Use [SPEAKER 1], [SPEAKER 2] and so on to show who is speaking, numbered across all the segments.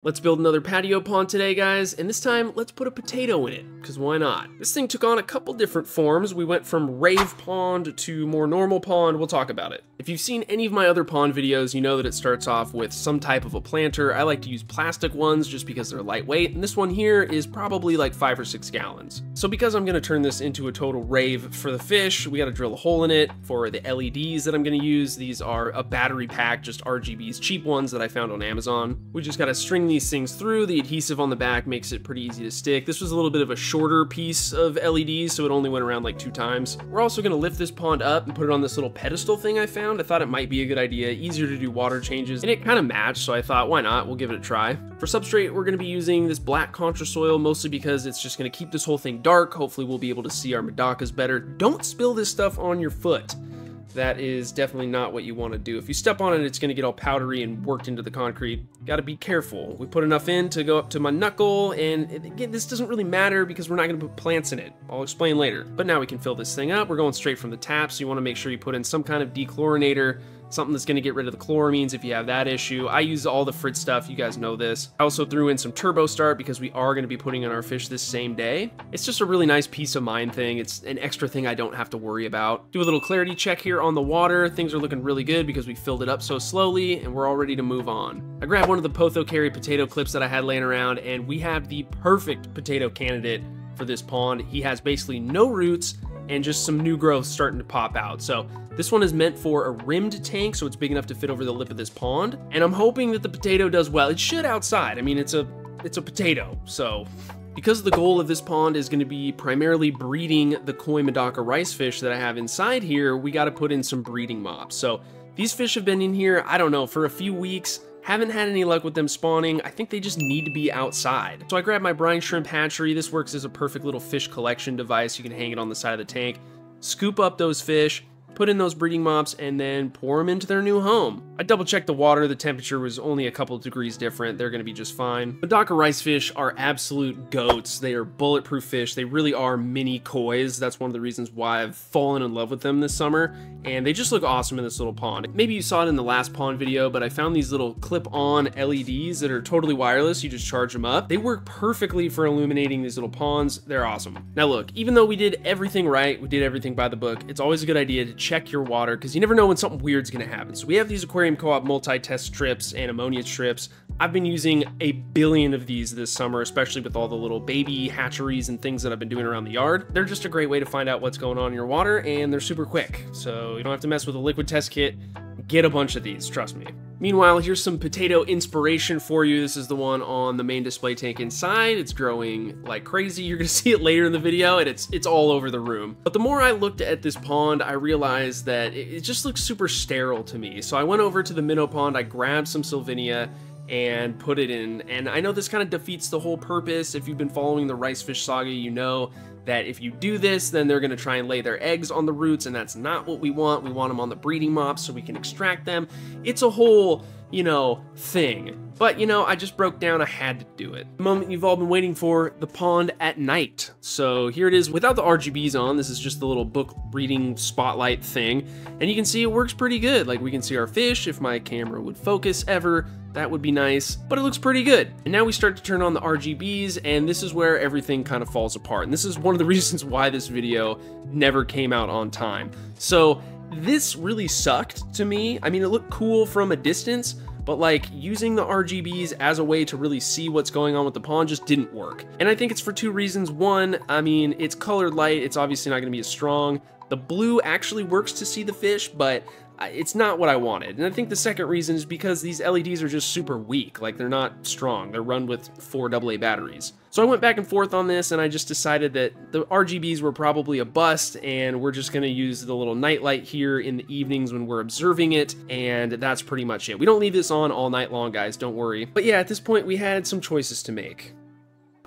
[SPEAKER 1] Let's build another patio pond today, guys, and this time let's put a potato in it, because why not? This thing took on a couple different forms. We went from rave pond to more normal pond. We'll talk about it. If you've seen any of my other pond videos, you know that it starts off with some type of a planter. I like to use plastic ones just because they're lightweight, and this one here is probably like 5 or 6 gallons. So because I'm gonna turn this into a total rave for the fish, we gotta drill a hole in it. For the LEDs that I'm gonna use, these are a battery pack, just RGBs, cheap ones that I found on Amazon. We just gotta string these things through. The adhesive on the back makes it pretty easy to stick. This was a little bit of a shorter piece of LEDs, so it only went around like 2 times. We're also gonna lift this pond up and put it on this little pedestal thing I found. I thought it might be a good idea, easier to do water changes, and it kind of matched, so I thought, why not? We'll give it a try. For substrate, we're gonna be using this black contra soil, mostly because it's just gonna keep this whole thing dark. Hopefully we'll be able to see our medacas better. Don't spill this stuff on your foot. That is definitely not what you want to do. If you step on it, it's going to get all powdery and worked into the concrete. Got to be careful. We put enough in to go up to my knuckle, and again, this doesn't really matter because we're not going to put plants in it. I'll explain later. But now we can fill this thing up. We're going straight from the tap, so you want to make sure you put in some kind of dechlorinator, something that's going to get rid of the chloramines if you have that issue. I use all the Fritz stuff, you guys know this. I also threw in some turbo start because we are going to be putting in our fish this same day. It's just a really nice peace of mind thing. It's an extra thing I don't have to worry about. Do a little clarity check here on the water. Things are looking really good because we filled it up so slowly and we're all ready to move on. I grabbed one of the Potho potato clips that I had laying around, and we have the perfect potato candidate for this pond. He has basically no roots and just some new growth starting to pop out. So this one is meant for a rimmed tank, so it's big enough to fit over the lip of this pond. And I'm hoping that the potato does well. It should outside. I mean, it's a potato, so. Because the goal of this pond is gonna be primarily breeding the koi medaka ricefish that I have inside here, we gotta put in some breeding mops. So these fish have been in here, I don't know, for a few weeks. Haven't had any luck with them spawning. I think they just need to be outside. So I grabbed my brine shrimp hatchery. This works as a perfect little fish collection device. You can hang it on the side of the tank, scoop up those fish, put in those breeding mops, and then pour them into their new home. I double checked the water. The temperature was only a couple of degrees different. They're gonna be just fine. Medaka ricefish are absolute goats. They are bulletproof fish. They really are mini kois. That's one of the reasons why I've fallen in love with them this summer. And they just look awesome in this little pond. Maybe you saw it in the last pond video, but I found these little clip-on LEDs that are totally wireless. You just charge them up. They work perfectly for illuminating these little ponds. They're awesome. Now look, even though we did everything right, we did everything by the book, it's always a good idea to check your water because you never know when something weird's gonna happen. So we have these Aquarium Co-op multi-test strips and ammonia strips. I've been using a billion of these this summer, especially with all the little baby hatcheries and things that I've been doing around the yard. They're just a great way to find out what's going on in your water, and they're super quick. So you don't have to mess with a liquid test kit. Get a bunch of these, trust me. Meanwhile, here's some potato inspiration for you. This is the one on the main display tank inside. It's growing like crazy. You're gonna see it later in the video, and it's all over the room. But the more I looked at this pond, I realized that it just looks super sterile to me. So I went over to the minnow pond, I grabbed some Sylvinia and put it in. And I know this kind of defeats the whole purpose. If you've been following the Ricefish saga, you know that if you do this, then they're gonna try and lay their eggs on the roots, and that's not what we want. We want them on the breeding mops so we can extract them. It's a whole, you know, thing. But, you know, I just broke down, I had to do it. The moment you've all been waiting for, the pond at night. So here it is without the RGBs on. This is just the little book reading spotlight thing. And you can see it works pretty good. Like, we can see our fish. If my camera would focus ever, that would be nice, but it looks pretty good. And now we start to turn on the RGBs, and this is where everything kind of falls apart. And this is one of the reasons why this video never came out on time. So this really sucked to me. I mean, it looked cool from a distance, but like using the RGBs as a way to really see what's going on with the pond just didn't work. And I think it's for 2 reasons. One, I mean, it's colored light. It's obviously not gonna be as strong. The blue actually works to see the fish, but it's not what I wanted. And I think the second reason is because these LEDs are just super weak. Like, they're not strong. They're run with 4 AA batteries. So I went back and forth on this, and I just decided that the RGBs were probably a bust, and we're just gonna use the little night light here in the evenings when we're observing it, and that's pretty much it. We don't leave this on all night long, guys, don't worry. But yeah, at this point, we had some choices to make.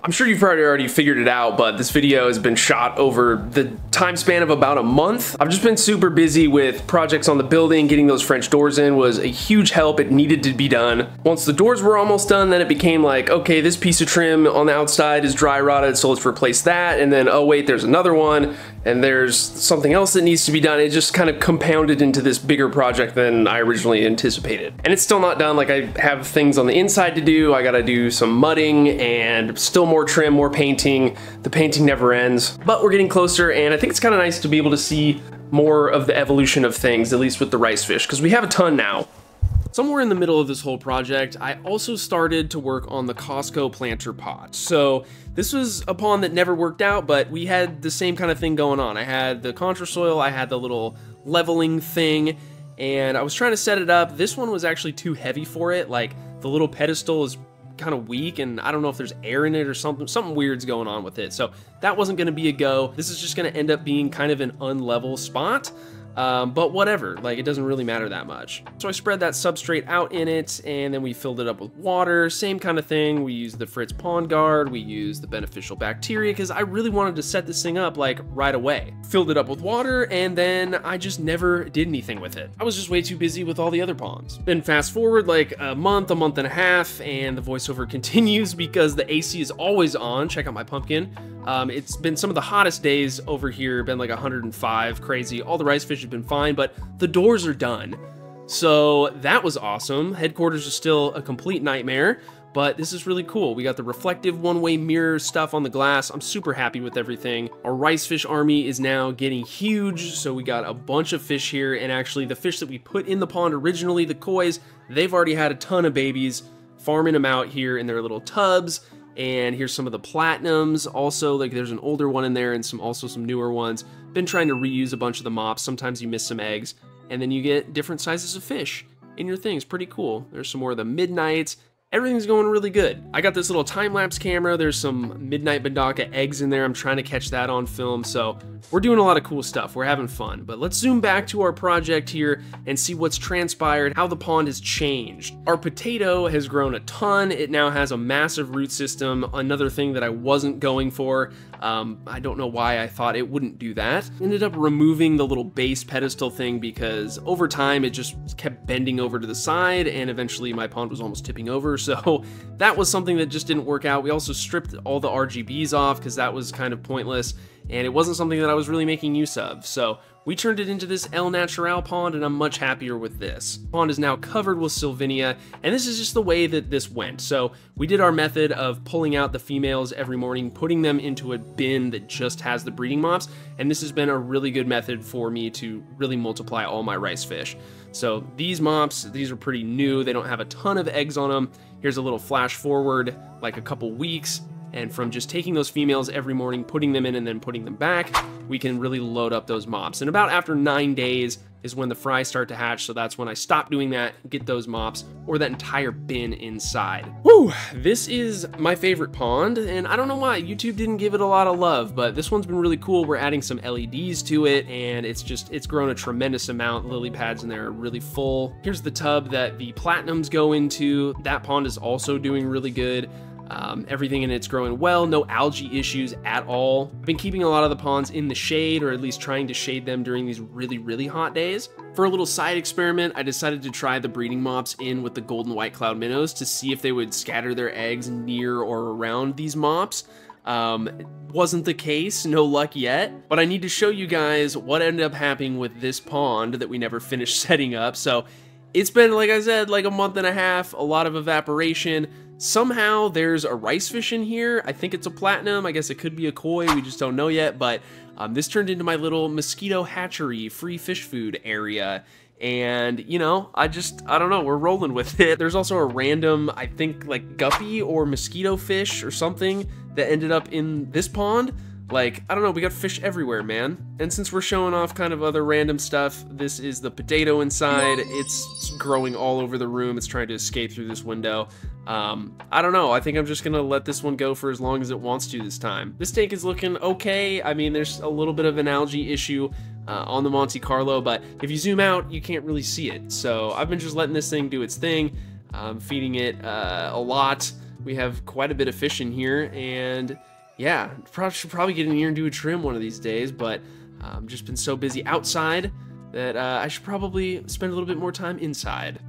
[SPEAKER 1] I'm sure you've probably already figured it out, but this video has been shot over the time span of about a month. I've just been super busy with projects on the building. Getting those French doors in was a huge help. It needed to be done. Once the doors were almost done, then it became like, okay, this piece of trim on the outside is dry rotted, so let's replace that. And then, oh wait, there's another one. and there's something else that needs to be done. It just kind of compounded into this bigger project than I originally anticipated. And it's still not done. Like, I have things on the inside to do. I gotta do some mudding and still more trim, more painting. The painting never ends, but we're getting closer, and I think it's kind of nice to be able to see more of the evolution of things, at least with the Ricefish, because we have a ton now. Somewhere in the middle of this whole project, I also started to work on the Costco planter pot. So this was a pond that never worked out, but we had the same kind of thing going on. I had the contra soil, I had the little leveling thing, and I was trying to set it up. This one was actually too heavy for it. Like, the little pedestal is kind of weak, and I don't know if there's air in it or something weird's going on with it. So that wasn't gonna be a go. This is just gonna end up being kind of an unlevel spot. But whatever, like, it doesn't really matter that much. So I spread that substrate out in it, and then we filled it up with water, same kind of thing. We used the Fritz Pond Guard, we used the beneficial bacteria, because I really wanted to set this thing up, like, right away. Filled it up with water, and then I just never did anything with it. I was just way too busy with all the other ponds. Then fast forward like a month and a half, and the voiceover continues because the AC is always on. Check out my pumpkin. It's been some of the hottest days over here, been like 105, crazy. All the Ricefish have been fine, but the doors are done. So that was awesome. Headquarters is still a complete nightmare, but this is really cool. We got the reflective one-way mirror stuff on the glass. I'm super happy with everything. Our Ricefish army is now getting huge, so we got a bunch of fish here, and actually the fish that we put in the pond originally, the kois, they've already had a ton of babies, farming them out here in their little tubs. And here's some of the platinums. Also, like, there's an older one in there and also some newer ones. Been trying to reuse a bunch of the mops. Sometimes you miss some eggs, and then you get different sizes of fish in your things. Pretty cool. There's some more of the midnights. Everything's going really good. I got this little time-lapse camera. There's some midnight Badaka eggs in there. I'm trying to catch that on film. So we're doing a lot of cool stuff. We're having fun. But let's zoom back to our project here and see what's transpired, how the pond has changed. Our potato has grown a ton. It now has a massive root system. Another thing that I wasn't going for. I don't know why I thought it wouldn't do that. Ended up removing the little base pedestal thing because over time it just kept bending over to the side, and eventually my pond was almost tipping over. So that was something that just didn't work out. We also stripped all the RGBs off because that was kind of pointless, and it wasn't something that I was really making use of. So we turned it into this El Natural pond, and I'm much happier with this. The pond is now covered with Sylvinia, and this is just the way that this went. So we did our method of pulling out the females every morning, putting them into a bin that just has the breeding mops, and this has been a really good method for me to really multiply all my Ricefish. So these mops, these are pretty new. They don't have a ton of eggs on them. Here's a little flash forward, like a couple weeks. And from just taking those females every morning, putting them in and then putting them back, we can really load up those mops. And about after 9 days is when the fry start to hatch, so that's when I stop doing that, get those mops, or that entire bin inside. Woo! This is my favorite pond, and I don't know why, YouTube didn't give it a lot of love, but this one's been really cool. We're adding some LEDs to it, and it's grown a tremendous amount. Lily pads in there are really full. Here's the tub that the platinums go into. That pond is also doing really good. Everything in it's growing well, no algae issues at all. I've been keeping a lot of the ponds in the shade, or at least trying to shade them during these really, really hot days. For a little side experiment, I decided to try the breeding mops in with the golden white cloud minnows to see if they would scatter their eggs near or around these mops. Wasn't the case, no luck yet, but I need to show you guys what ended up happening with this pond that we never finished setting up. So it's been, like I said, like a month and a half, a lot of evaporation. Somehow there's a Ricefish in here. I think it's a platinum. I guess it could be a koi. We just don't know yet. But this turned into my little mosquito hatchery, free fish food area. And, you know, I don't know. We're rolling with it. There's also a random, I think, like guppy or mosquito fish or something that ended up in this pond. Like, I don't know, we got fish everywhere, man. And since we're showing off kind of other random stuff, this is the potato inside. It's growing all over the room. It's trying to escape through this window. I don't know. I think I'm just gonna let this one go for as long as it wants to this time. This tank is looking okay. I mean, there's a little bit of an algae issue on the Monte Carlo, but if you zoom out, you can't really see it. So I've been just letting this thing do its thing, feeding it a lot. We have quite a bit of fish in here, and yeah, should probably get in here and do a trim one of these days, but I've just been so busy outside that I should probably spend a little bit more time inside.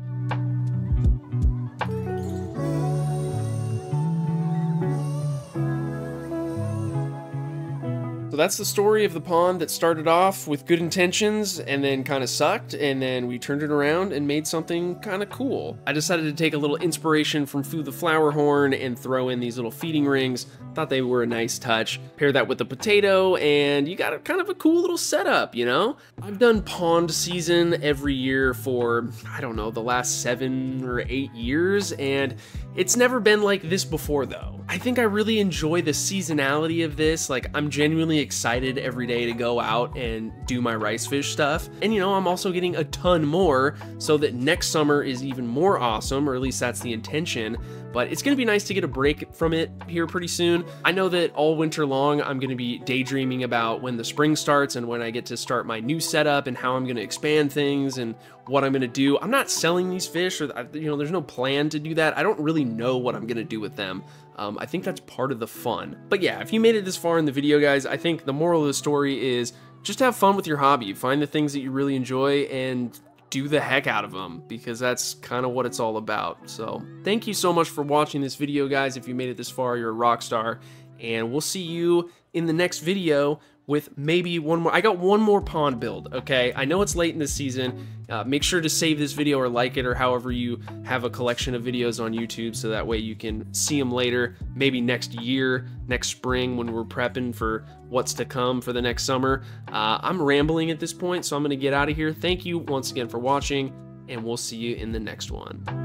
[SPEAKER 1] So that's the story of the pond that started off with good intentions and then kind of sucked, and then we turned it around and made something kind of cool. I decided to take a little inspiration from Foo the Flower Horn and throw in these little feeding rings. Thought they were a nice touch. Pair that with the potato and you got a kind of a cool little setup, you know? I've done pond season every year for, I don't know, the last 7 or 8 years, and it's never been like this before though. I think I really enjoy the seasonality of this. Like, I'm genuinely excited every day to go out and do my Ricefish stuff. And you know, I'm also getting a ton more so that next summer is even more awesome, or at least that's the intention. But it's gonna be nice to get a break from it here pretty soon. I know that all winter long, I'm gonna be daydreaming about when the spring starts and when I get to start my new setup and how I'm gonna expand things and what I'm gonna do. I'm not selling these fish, or you know, there's no plan to do that. I don't really know what I'm gonna do with them. I think that's part of the fun. But yeah, if you made it this far in the video, guys, I think the moral of the story is just have fun with your hobby. Find the things that you really enjoy and do the heck out of them, because that's kind of what it's all about. So thank you so much for watching this video, guys. If you made it this far, you're a rock star, and we'll see you in the next video with maybe one more. I got one more pond build, okay? I know it's late in the season. Make sure to save this video or like it, or however you have a collection of videos on YouTube, so that way you can see them later, maybe next year, next spring, when we're prepping for what's to come for the next summer. I'm rambling at this point, so I'm gonna get out of here. Thank you once again for watching, and we'll see you in the next one.